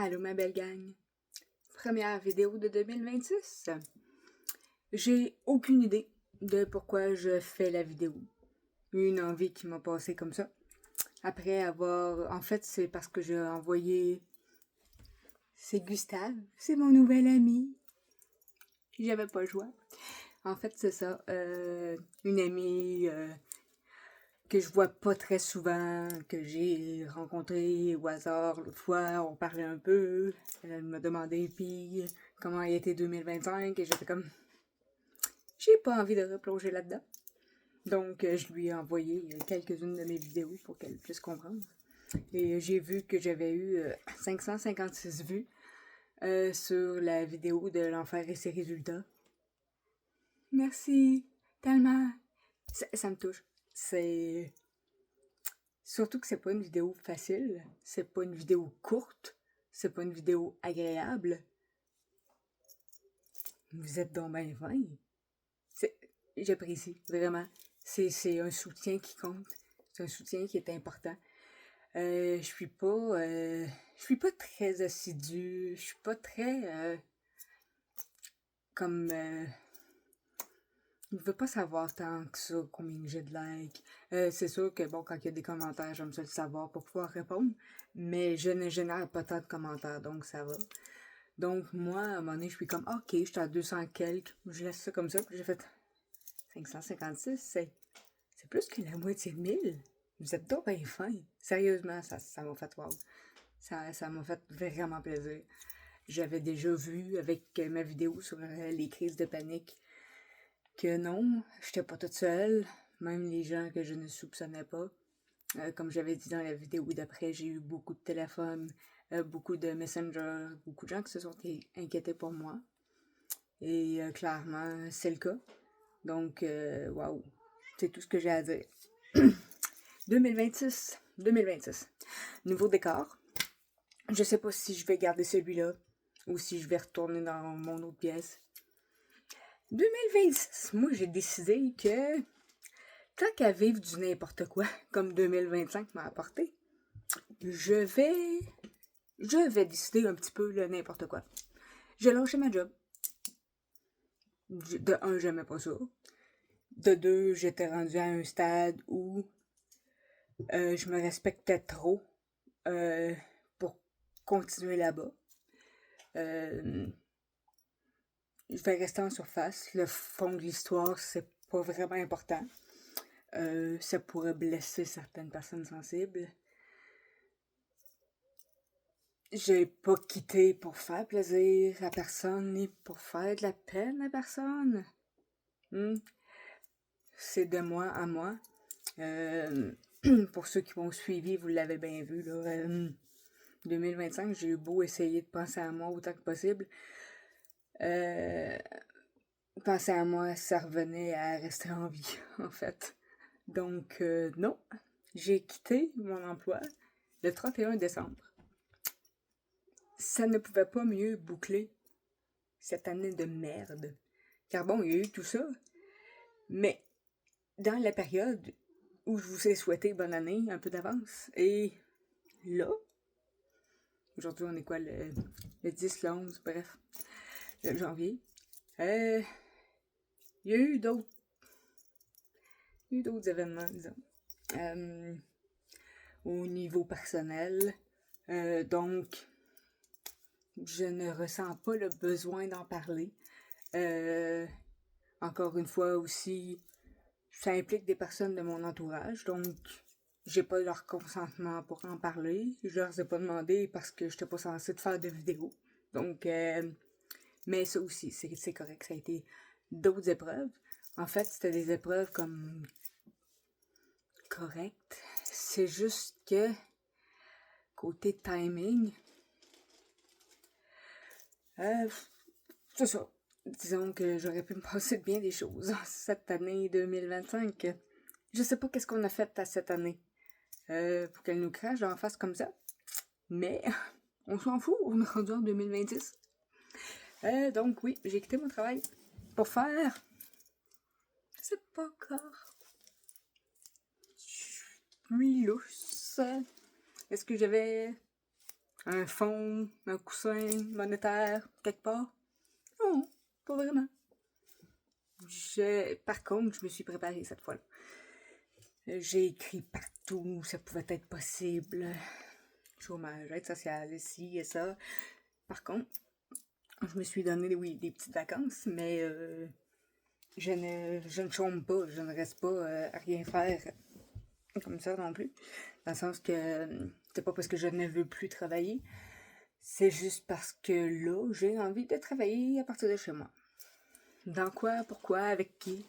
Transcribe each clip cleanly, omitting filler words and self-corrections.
Allô ma belle gang. Première vidéo de 2026. J'ai aucune idée de pourquoi je fais la vidéo. Une envie qui m'a passé comme ça. Après avoir... En fait, c'est parce que j'ai envoyé... C'est Gustave, c'est mon nouvel ami. J'avais pas le choix. En fait, c'est ça. Une amie que je vois pas très souvent, que j'ai rencontrée au hasard l'autre fois, on parlait un peu, elle m'a demandé puis comment a été 2025 et j'étais comme j'ai pas envie de replonger là-dedans. Donc je lui ai envoyé quelques-unes de mes vidéos pour qu'elle puisse comprendre. Et j'ai vu que j'avais eu 556 vues sur la vidéo de l'enfer et ses résultats. Merci, tellement. Ça me touche. C'est... Surtout que c'est pas une vidéo facile, c'est pas une vidéo courte, c'est pas une vidéo agréable. Vous êtes donc ben fin. J'apprécie, vraiment. C'est un soutien qui compte. C'est un soutien qui est important. Je suis pas très assidue. Je suis pas très comme je veux pas savoir tant que ça combien j'ai de likes. C'est sûr que bon, quand il y a des commentaires, j'aime ça le savoir pour pouvoir répondre. Mais je ne génère pas tant de commentaires, donc ça va. Donc moi, à un moment donné, je suis comme ok, je suis à 200 quelques. Je laisse ça comme ça. Puis j'ai fait 556, c'est plus que la moitié de 1000. Vous êtes donc bien fin. Sérieusement, ça m'a fait wow. Ça m'a fait vraiment plaisir. J'avais déjà vu avec ma vidéo sur les crises de panique que non, j'étais pas toute seule. Même les gens que je ne soupçonnais pas. Comme j'avais dit dans la vidéo d'après, j'ai eu beaucoup de téléphones, beaucoup de messengers, beaucoup de gens qui se sont inquiétés pour moi. Et clairement, c'est le cas. Donc, waouh, c'est tout ce que j'ai à dire. 2026. Nouveau décor. Je sais pas si je vais garder celui-là ou si je vais retourner dans mon autre pièce. 2026, moi j'ai décidé que tant qu'à vivre du n'importe quoi, comme 2025 m'a apporté, je vais décider un petit peu le n'importe quoi. J'ai lâché ma job. De un, j'aimais pas ça. De deux, j'étais rendue à un stade où je me respectais trop pour continuer là-bas. Je vais rester en surface. Le fond de l'histoire, c'est pas vraiment important. Ça pourrait blesser certaines personnes sensibles. J'ai pas quitté pour faire plaisir à personne, ni pour faire de la peine à personne. C'est de moi à moi. Pour ceux qui m'ont suivi, vous l'avez bien vu, là. 2025, j'ai eu beau essayer de penser à moi autant que possible. Penser à moi, ça revenait à rester en vie, en fait. Donc, non. J'ai quitté mon emploi le 31 décembre. Ça ne pouvait pas mieux boucler cette année de merde. Car bon, il y a eu tout ça. Mais dans la période où je vous ai souhaité bonne année un peu d'avance, et là, aujourd'hui on est quoi, le 10, le 11, bref, le janvier, il y a eu d'autres événements, disons, au niveau personnel. Donc, je ne ressens pas le besoin d'en parler. Encore une fois aussi, ça implique des personnes de mon entourage, donc j'ai pas leur consentement pour en parler. Je leur ai pas demandé parce que j'étais pas censée de faire de vidéos. Donc, mais ça aussi, c'est correct. Ça a été d'autres épreuves. En fait, c'était des épreuves comme correctes. C'est juste que côté timing, c'est ça. Disons que j'aurais pu me passer de bien des choses cette année 2025. Je sais pas qu'est-ce qu'on a fait à cette année pour qu'elle nous crache en face comme ça. Mais on s'en fout, on est rendu en 2026. Donc oui, j'ai quitté mon travail pour faire... Je sais pas encore. Je suis lousse. Est-ce que j'avais un fonds, un coussin monétaire, quelque part? Non, pas vraiment. Par contre, je me suis préparée cette fois-là. J'ai écrit partout où ça pouvait être possible. Chômage, aide sociale, ci et ça. Par contre, je me suis donné, oui, des petites vacances, mais je ne chôme pas, je ne reste pas à rien faire comme ça non plus. Dans le sens que c'est pas parce que je ne veux plus travailler, c'est juste parce que là, j'ai envie de travailler à partir de chez moi. Dans quoi, pourquoi, avec qui?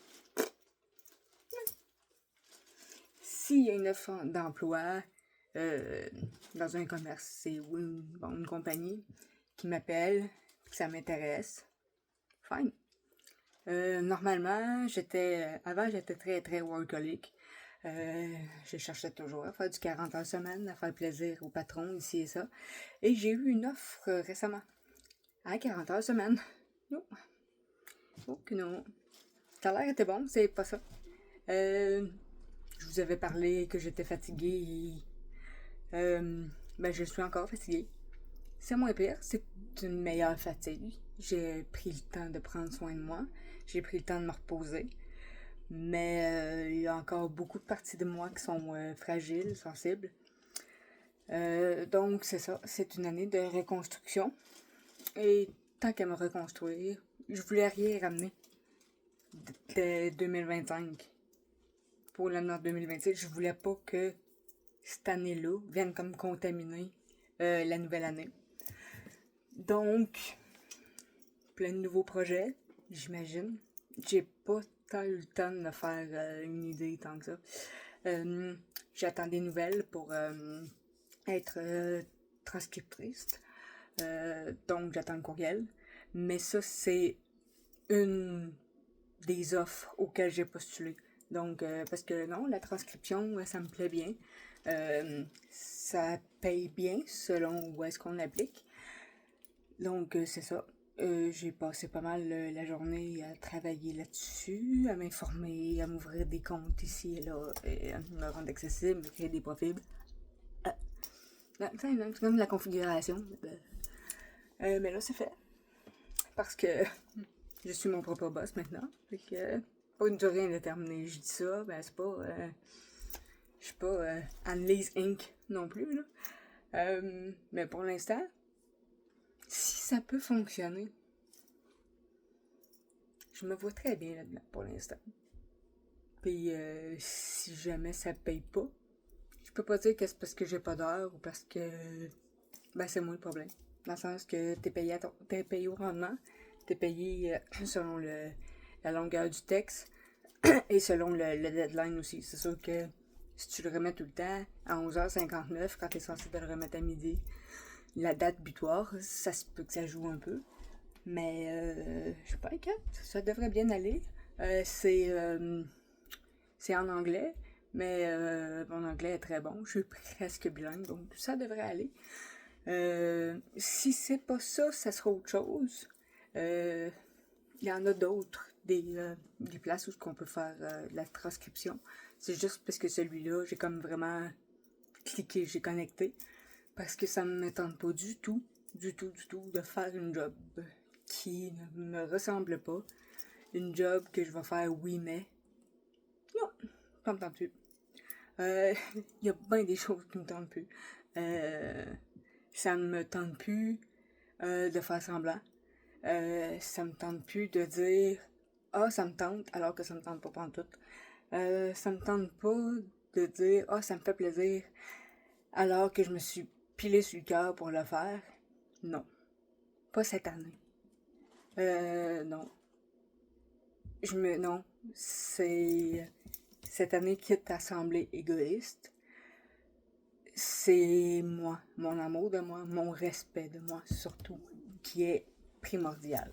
S'il y a une offre d'emploi dans un commerce ou une compagnie qui m'appelle, que ça m'intéresse, fine. Normalement, avant, j'étais très, très workaholic. Je cherchais toujours à faire du 40 heures semaine, à faire plaisir au patron, ici et ça. Et j'ai eu une offre récemment à 40 heures semaine. Non. Oh que non. Ça a l'air était bon, c'est pas ça. Je vous avais parlé que j'étais fatiguée. Ben, je suis encore fatiguée. C'est moins pire, c'est une meilleure fatigue. J'ai pris le temps de prendre soin de moi. J'ai pris le temps de me reposer. Mais il y a encore beaucoup de parties de moi qui sont fragiles, sensibles. Donc, c'est ça. C'est une année de reconstruction. Et tant qu'à me reconstruire, je voulais rien ramener de 2025 pour l'année 2026. Je voulais pas que cette année-là vienne comme contaminer la nouvelle année. Donc, plein de nouveaux projets, j'imagine. J'ai pas tant eu le temps de me faire une idée tant que ça. J'attends des nouvelles pour être transcriptrice. Donc, j'attends le courriel. Mais ça, c'est une des offres auxquelles j'ai postulé. Donc, parce que non, la transcription, ça me plaît bien. Ça paye bien selon où est-ce qu'on applique. Donc, c'est ça. J'ai passé pas mal la journée à travailler là-dessus, à m'informer, à m'ouvrir des comptes ici et là, et à me rendre accessible, me créer des profils. C'est comme la configuration. Mais là, c'est fait. Parce que je suis mon propre boss maintenant. Fait que, pas une durée indéterminée. Je dis ça, ben c'est pas... je suis pas Annelise Inc. non plus, là. Mais pour l'instant, si ça peut fonctionner, je me vois très bien là-dedans pour l'instant. Puis si jamais ça paye pas, je peux pas dire que c'est parce que j'ai pas d'heure ou parce que ben c'est moi le problème. Dans le sens que t'es payé au rendement, t'es payé selon la longueur du texte et selon le deadline aussi. C'est sûr que si tu le remets tout le temps à 11h59 quand t'es censé te le remettre à midi, la date butoir, ça se peut que ça joue un peu. Mais je suis pas inquiète, ça devrait bien aller. C'est en anglais, mais mon anglais est très bon. Je suis presque bilingue, donc ça devrait aller. Si c'est pas ça, ça sera autre chose. Il y en a d'autres, des places où on peut faire de la transcription. C'est juste parce que celui-là, j'ai comme vraiment cliqué, j'ai connecté. Parce que ça me tente pas du tout, de faire une job qui ne me ressemble pas. Une job que je vais faire oui mais. Non, ça me tente plus. Il y a bien des choses qui me tentent plus. Ça ne me tente plus de faire semblant. Ça me tente plus de dire ah ça me tente alors que ça me tente pas pantoute. Ça me tente pas de dire ah ça me fait plaisir alors que je me suis pilé sur le cœur pour le faire. Non, pas cette année. Non. Non, c'est cette année quitte à sembler égoïste. C'est moi, mon amour de moi, mon respect de moi surtout, qui est primordial.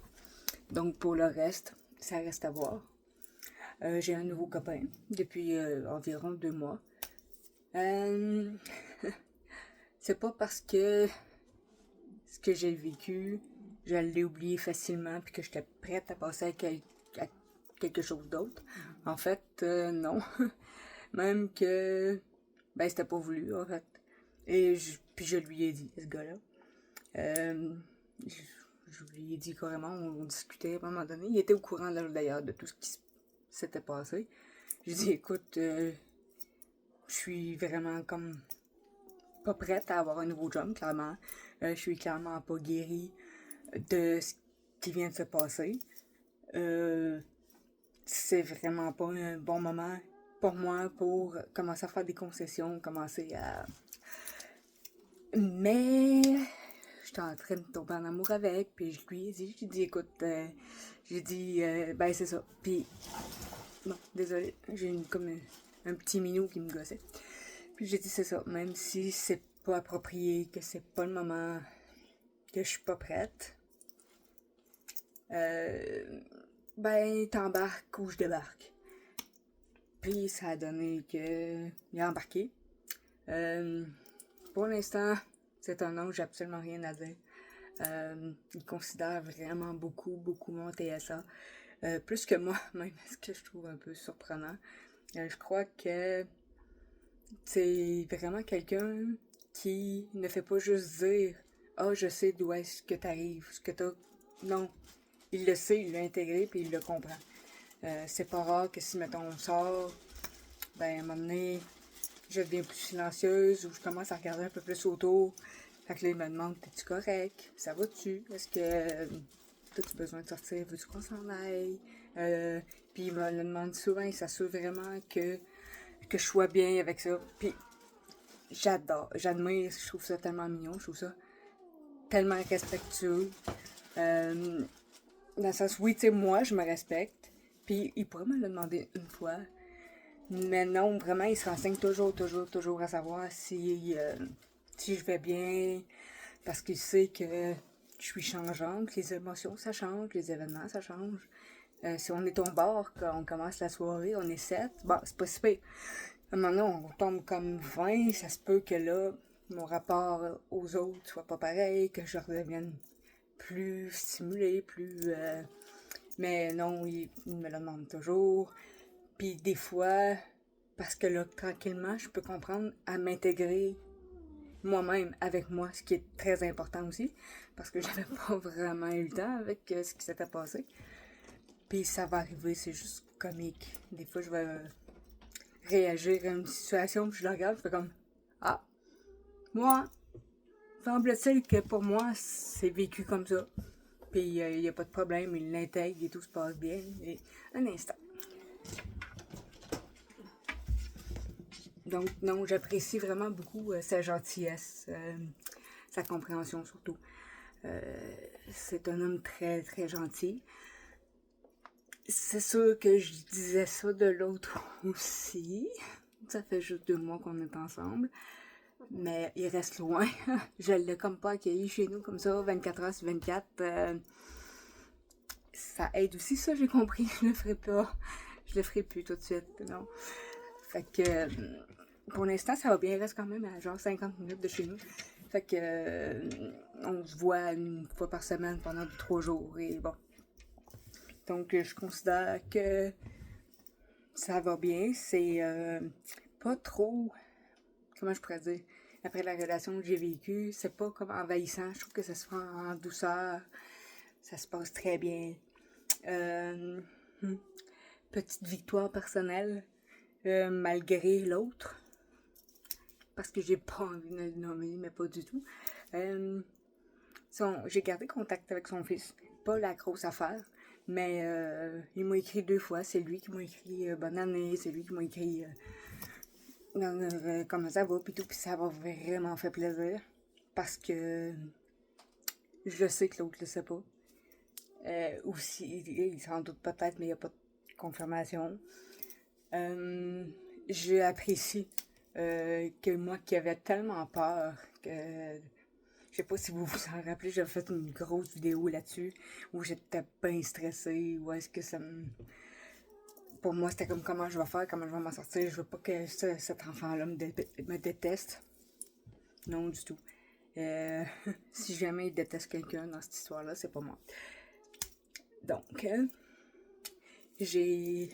Donc pour le reste, ça reste à voir. J'ai un nouveau copain depuis environ 2 mois. C'est pas parce que ce que j'ai vécu, je l'ai oublié facilement puis que j'étais prête à passer à quelque chose d'autre. En fait, non. Même que ben c'était pas voulu en fait. Puis je lui ai dit, ce gars-là. Je, je lui ai dit carrément, on discutait à un moment donné. Il était au courant d'ailleurs de tout ce qui s'était passé. J'ai dit, écoute, je suis vraiment comme pas prête à avoir un nouveau job, clairement. Je suis clairement pas guérie de ce qui vient de se passer. C'est vraiment pas un bon moment pour moi pour commencer à faire des concessions, commencer à... Mais j'étais en train de tomber en amour avec, puis je lui ai dit, écoute, j'ai dit, ben c'est ça. Puis, bon, désolé, j'ai comme un petit minou qui me gossait. Puis j'ai dit, c'est ça, même si c'est pas approprié, que c'est pas le moment, que je suis pas prête, ben t'embarques ou je débarque. Puis ça a donné qu'il a embarqué. Pour l'instant, c'est un nom, j'ai absolument rien à dire. Il considère vraiment beaucoup, beaucoup mon TSA. Plus que moi, même, ce que je trouve un peu surprenant. Je crois que c'est vraiment quelqu'un qui ne fait pas juste dire « Ah, je sais d'où est-ce que t'arrives, ce que t'as... » Non, il le sait, il l'a intégré, puis il le comprend. C'est pas rare que si, mettons, on sort, ben, à un moment donné, je deviens plus silencieuse ou je commence à regarder un peu plus autour. Fait que là, il me demande, t'es-tu correct? Ça va-tu? Est-ce que t'as-tu besoin de sortir? Veux-tu qu'on s'en aille? Puis il me le demande souvent, il s'assure vraiment que je sois bien avec ça. Puis j'adore, j'admire, je trouve ça tellement mignon, je trouve ça tellement respectueux. Dans le sens, oui, tu sais, moi, je me respecte. Puis il pourrait me le demander une fois. Mais non, vraiment, il se renseigne toujours à savoir si je vais bien. Parce qu'il sait que je suis changeante, les émotions, ça change, les événements, ça change. Si on est au bord, quand on commence la soirée, on est 7, bon, c'est pas si pire. Maintenant, on tombe comme 20, ça se peut que là, mon rapport aux autres soit pas pareil, que je redevienne plus stimulée, plus... mais non, il me le demande toujours. Puis des fois, parce que là, tranquillement, je peux comprendre à m'intégrer moi-même avec moi, ce qui est très important aussi, parce que j'avais pas vraiment eu le temps avec ce qui s'était passé. Puis ça va arriver, c'est juste comique. Des fois, je vais réagir à une situation, puis je la regarde, je fais comme ah, moi, semble-t-il que pour moi, c'est vécu comme ça. Puis il n'y a pas de problème, il l'intègre et tout se passe bien. Et un instant. Donc, non, j'apprécie vraiment beaucoup sa gentillesse, sa compréhension surtout. C'est un homme très, très gentil. C'est sûr que je disais ça de l'autre aussi. Ça fait juste 2 mois qu'on est ensemble. Mais il reste loin. Je l'ai comme pas accueilli chez nous comme ça, 24 heures sur 24. Ça aide aussi, ça, j'ai compris. Je le ferai pas. Je le ferai plus tout de suite, non. Fait que, pour l'instant, ça va bien. Il reste quand même à genre 50 minutes de chez nous. Fait que, on se voit une fois par semaine pendant 3 jours. Et bon. Donc, je considère que ça va bien. C'est pas trop... Comment je pourrais dire? Après la relation que j'ai vécue, c'est pas comme envahissant. Je trouve que ça se fait en douceur. Ça se passe très bien. Petite victoire personnelle, malgré l'autre. Parce que j'ai pas envie de le nommer, mais pas du tout. J'ai gardé contact avec son fils. Pas la grosse affaire. Mais il m'a écrit 2 fois. C'est lui qui m'a écrit bonne année. C'est lui qui m'a écrit comment ça va. Puis tout. Puis ça m'a vraiment fait plaisir. Parce que je sais que l'autre le sait pas. Ou il s'en doute peut-être, mais il n'y a pas de confirmation. J'apprécie que moi qui avais tellement peur que... Je sais pas si vous vous en rappelez, j'avais fait une grosse vidéo là-dessus où j'étais bien stressée, où est-ce que ça me... Pour moi, c'était comme comment je vais faire, comment je vais m'en sortir. Je veux pas que cet enfant-là me déteste. Non, du tout. Si jamais il déteste quelqu'un dans cette histoire-là, c'est pas moi. Donc, j'ai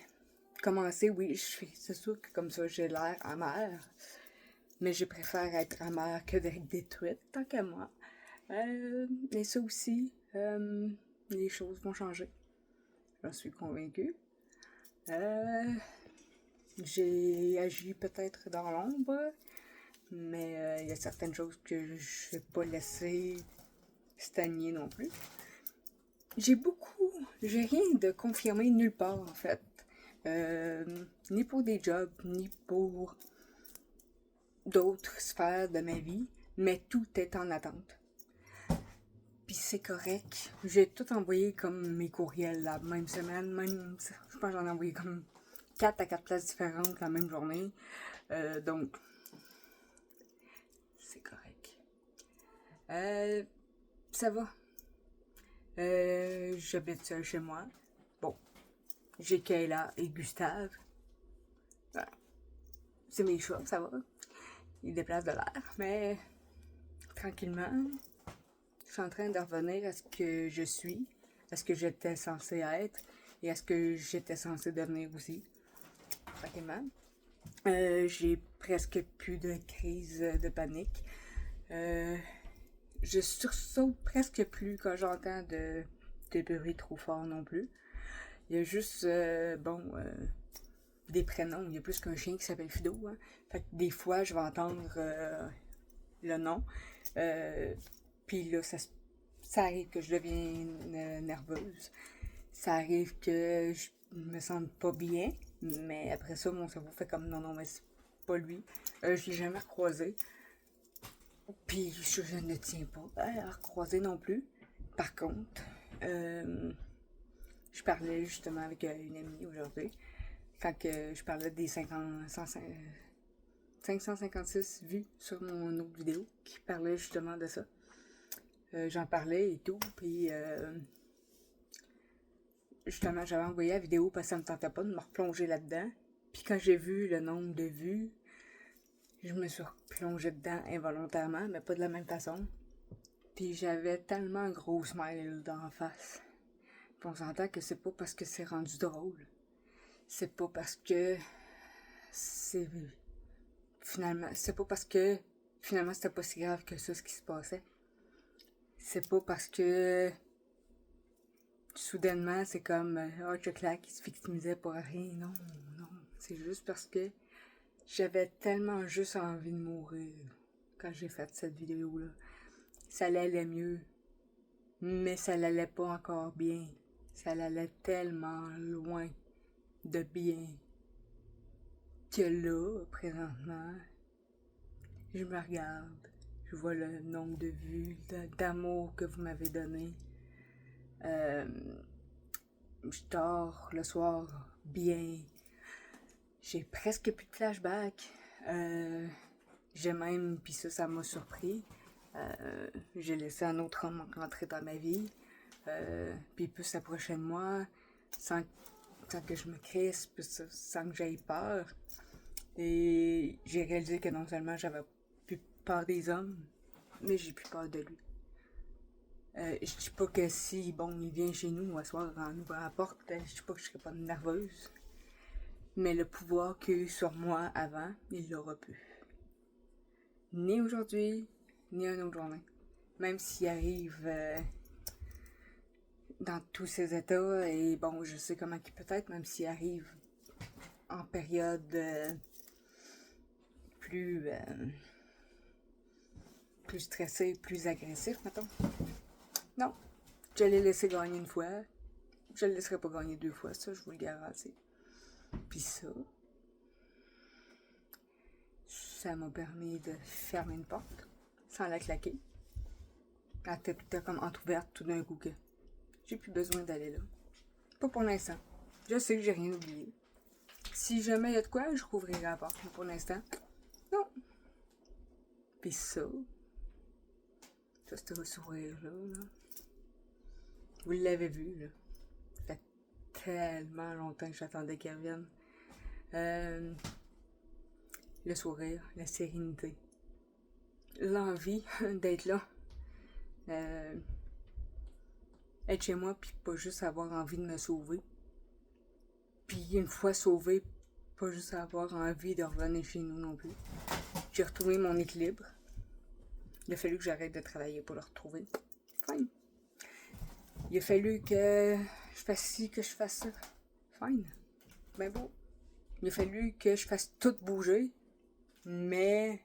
commencé, oui, c'est sûr que comme ça, j'ai l'air amère. Mais je préfère être amère que d'être détruite, tant qu'à moi. Et ça aussi, les choses vont changer. J'en suis convaincue. J'ai agi peut-être dans l'ombre, mais il y a certaines choses que je vais pas laisser stagner non plus. J'ai rien de confirmé nulle part en fait. Ni pour des jobs, ni pour d'autres sphères de ma vie, mais tout est en attente. Puis c'est correct. J'ai tout envoyé comme mes courriels la même semaine, même, je pense que j'en ai envoyé comme 4 à 4 places différentes la même journée. Donc, c'est correct. Ça va. J'habite seule chez moi. Bon, j'ai Kayla et Gustave. Voilà. C'est mes chats, ça va. Ils déplacent de l'air, mais tranquillement, je suis en train de revenir à ce que je suis, à ce que j'étais censée être et à ce que j'étais censée devenir aussi. Tranquillement. J'ai presque plus de crise de panique. Je sursaute presque plus quand j'entends de bruit trop fort non plus. Il y a juste, des prénoms. Il y a plus qu'un chien qui s'appelle Fido. Hein. Fait que des fois, je vais entendre le nom. Puis là, ça arrive que je deviens nerveuse. Ça arrive que je me sente pas bien. Mais après ça, mon cerveau fait comme non, mais c'est pas lui. Je l'ai jamais recroisé. Puis je ne tiens pas à recroiser non plus. Par contre, je parlais justement avec une amie aujourd'hui. Quand je parlais des 556 vues sur mon autre vidéo qui parlait justement de ça. J'en parlais et tout, puis justement j'avais envoyé la vidéo parce que ça me tentait pas de me replonger là-dedans. Puis quand j'ai vu le nombre de vues, je me suis replongée dedans involontairement, mais pas de la même façon. Puis j'avais tellement un gros smile d'en face. Puis on s'entend que c'est pas parce que c'est rendu drôle. C'est pas parce que c'est finalement c'était pas si grave que ça ce qui se passait. C'est pas parce que soudainement c'est comme check là qui se victimisait pour rien. Non. C'est juste parce que j'avais tellement juste envie de mourir quand j'ai fait cette vidéo-là. Ça allait mieux, mais ça l'allait pas encore bien. Ça allait tellement loin de bien que là, présentement, je me regarde, je vois le nombre de vues, d'amour que vous m'avez donné. Je dors le soir bien. J'ai presque plus de flashbacks. J'ai même, puis ça m'a surpris. J'ai laissé un autre homme rentrer dans ma vie. Puis il peut s'approcher de moi sans que je me crisse, sans que j'aie peur. Et j'ai réalisé que non seulement j'avais plus peur des hommes, mais j'ai plus peur de lui. Je dis pas que si, il vient chez nous, à soir, en ouvrant la porte, je dis pas que je serais pas nerveuse. Mais le pouvoir qu'il a eu sur moi avant, il l'aura plus. Ni aujourd'hui, ni une autre journée. Même s'il arrive dans tous ces états, et je sais comment il peut être, même s'il arrive en période plus stressée, plus agressif, mettons. Non, je l'ai laissé gagner une fois, je le laisserai pas gagner 2 fois, ça je vous le garantis. Puis ça m'a permis de fermer une porte sans la claquer. Elle était comme entrouverte tout d'un coup que j'ai plus besoin d'aller là. Pas pour l'instant. Je sais que j'ai rien oublié. Si jamais il y a de quoi, je rouvrirai la porte. Mais pour l'instant, non. Puis ça, ce sourire-là, vous l'avez vu, là. Ça fait tellement longtemps que j'attendais qu'elle revienne. Le sourire, la sérénité, l'envie d'être là. Être chez moi, puis pas juste avoir envie de me sauver. Puis une fois sauvée, pas juste avoir envie de revenir chez nous non plus. J'ai retrouvé mon équilibre. Il a fallu que j'arrête de travailler pour le retrouver. Fine. Il a fallu que je fasse ci, que je fasse ça. Fine. Ben bon. Il a fallu que je fasse tout bouger, mais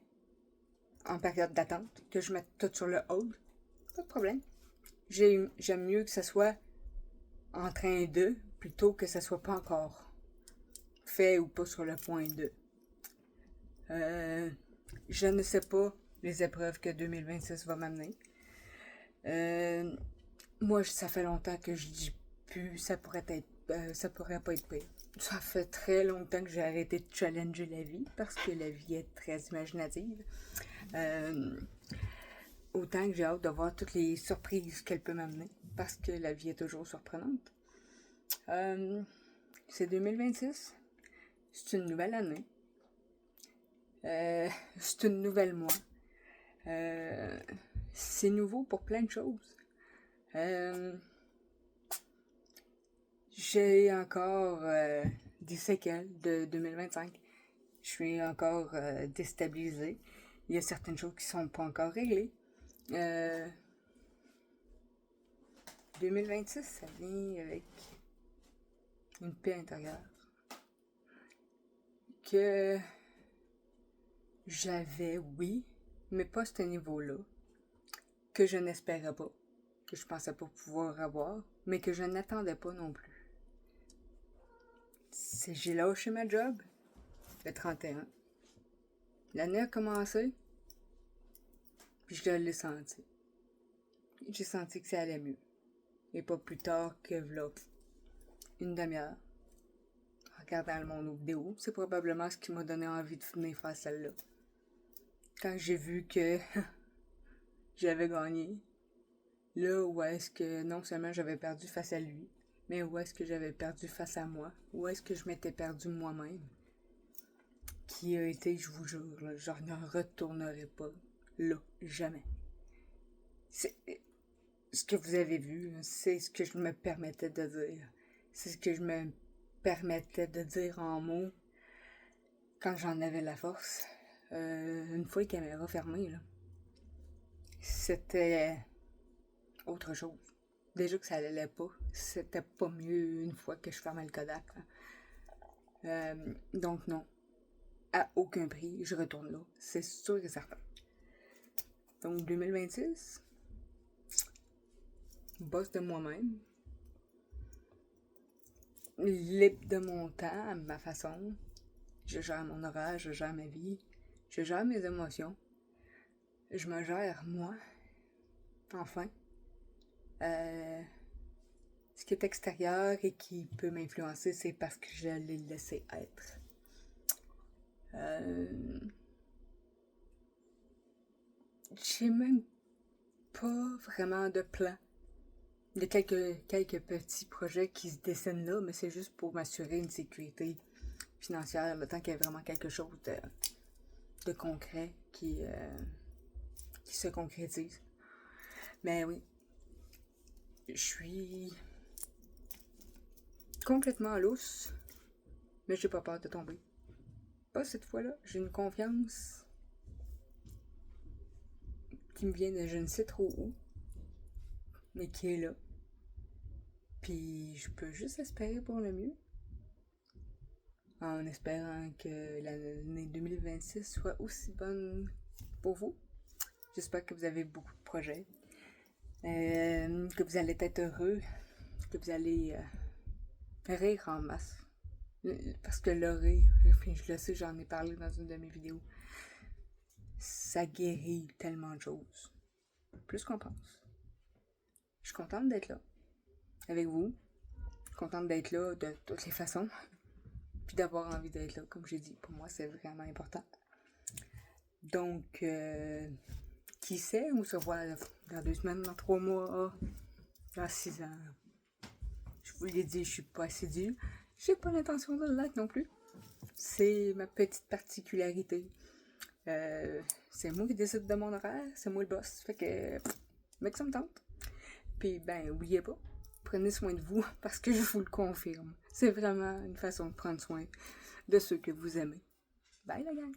en période d'attente, que je mette tout sur le hold. Pas de problème. J'aime mieux que ça soit en train de, plutôt que ça soit pas encore fait ou pas sur le point de. Je ne sais pas les épreuves que 2026 va m'amener. Moi, ça fait longtemps que je dis plus, ça pourrait pas être pire. Ça fait très longtemps que j'ai arrêté de challenger la vie, parce que la vie est très imaginative. Autant que j'ai hâte de voir toutes les surprises qu'elle peut m'amener, parce que la vie est toujours surprenante. C'est 2026. C'est une nouvelle année. C'est une nouvelle moi. C'est nouveau pour plein de choses. J'ai encore des séquelles de 2025. Je suis encore déstabilisée. Il y a certaines choses qui sont pas encore réglées. 2026, ça vient avec une paix intérieure que j'avais, oui, mais pas à ce niveau-là, que je n'espérais pas, que je pensais pas pouvoir avoir, mais que je n'attendais pas non plus. J'ai lâché ma job le 31. L'année a commencé, puis je l'ai senti. J'ai senti que ça allait mieux. Et pas plus tard que là, une demi-heure. En regardant le monde aux vidéos, c'est probablement ce qui m'a donné envie de venir faire celle-là. Quand j'ai vu que j'avais gagné, là où est-ce que non seulement j'avais perdu face à lui, mais où est-ce que j'avais perdu face à moi, où est-ce que je m'étais perdu moi-même, qui a été, je vous jure, là, je ne retournerai pas là, jamais. C'est ce que vous avez vu, c'est ce que je me permettais de dire. C'est ce que je me permettais de dire en mots quand j'en avais la force. Une fois les caméras fermées, là, c'était autre chose. Déjà que ça allait pas, c'était pas mieux une fois que je fermais le Kodak. Donc non, à aucun prix, je retourne là. C'est sûr et certain. Donc 2026, boss de moi-même, libre de mon temps, à ma façon. Je gère mon horaire, je gère ma vie, je gère mes émotions. Je me gère moi, enfin. Ce qui est extérieur et qui peut m'influencer, c'est parce que je l'ai laissé être. J'ai même pas vraiment de plan. Il y a quelques petits projets qui se dessinent là, mais c'est juste pour m'assurer une sécurité financière, le temps qu'il y ait vraiment quelque chose de concret qui se concrétise. Mais oui, je suis complètement lousse, mais j'ai pas peur de tomber. Pas cette fois-là, j'ai une confiance qui me vient de je ne sais trop où, mais qui est là. Puis je peux juste espérer pour le mieux, en espérant que l'année 2026 soit aussi bonne pour vous. J'espère que vous avez beaucoup de projets, que vous allez être heureux, que vous allez rire en masse. Parce que le rire, je le sais, j'en ai parlé dans une de mes vidéos, ça guérit tellement de choses. Plus qu'on pense. Je suis contente d'être là, avec vous. Je suis contente d'être là de toutes les façons. Puis d'avoir envie d'être là, comme j'ai dit. Pour moi, c'est vraiment important. Donc, qui sait, on se revoit dans 2 semaines, dans 3 mois, dans 6 ans. Je vous l'ai dit, je suis pas assidue. J'ai pas l'intention de l'être non plus. C'est ma petite particularité. C'est moi qui décide de mon horaire, c'est moi le boss. Fait que, mec, ça me tente. Puis, ben, oubliez pas, prenez soin de vous, parce que je vous le confirme. C'est vraiment une façon de prendre soin de ceux que vous aimez. Bye la gang!